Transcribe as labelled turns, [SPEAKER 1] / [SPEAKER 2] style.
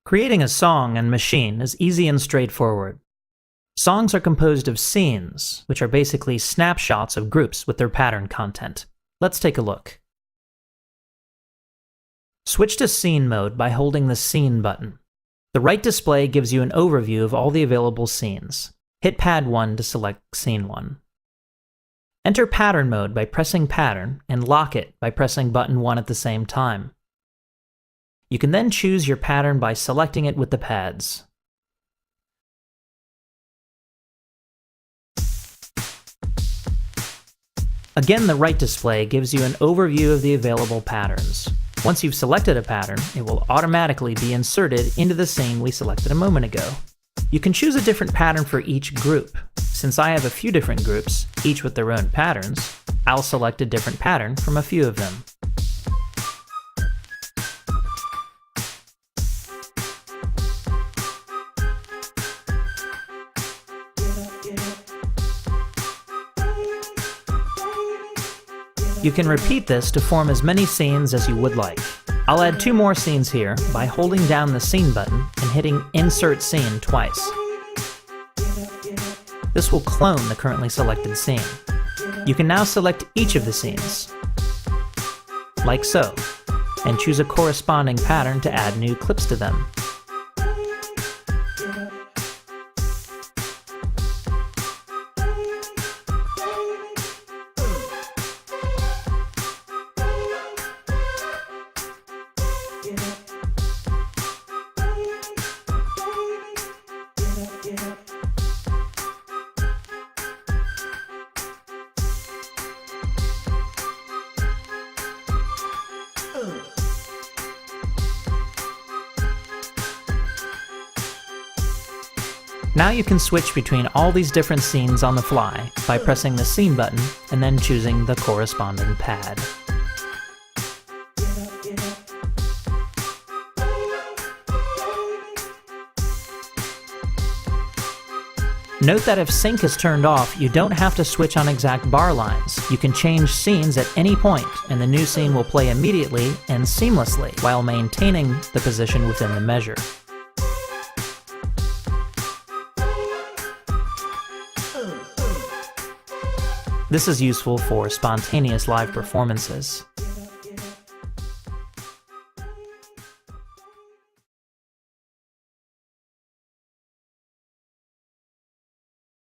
[SPEAKER 1] Creating a song in Machine is easy and straightforward. Songs are composed of scenes, which are basically snapshots of groups with their pattern content. Let's take a look. Switch to Scene mode by holding the Scene button. The right display gives you an overview of all the available scenes. Hit Pad 1 to select Scene 1. Enter Pattern mode by pressing Pattern, and lock it by pressing button 1 at the same time. You can then choose your pattern by selecting it with the pads. Again, the right display gives you an overview of the available patterns. Once you've selected a pattern, it will automatically be inserted into the scene we selected a moment ago. You can choose a different pattern for each group. Since I have a few different groups, each with their own patterns, I'll select a different pattern from a few of them. You can repeat this to form as many scenes as you would like. I'll add 2 more scenes here by holding down the Scene button and hitting Insert Scene twice. This will clone the currently selected scene. You can now select each of the scenes, like so, and choose a corresponding pattern to add new clips to them. Now you can switch between all these different scenes on the fly by pressing the Scene button and then choosing the corresponding pad. Note that if sync is turned off, you don't have to switch on exact bar lines. You can change scenes at any point, and the new scene will play immediately and seamlessly while maintaining the position within the measure. This is useful for spontaneous live performances.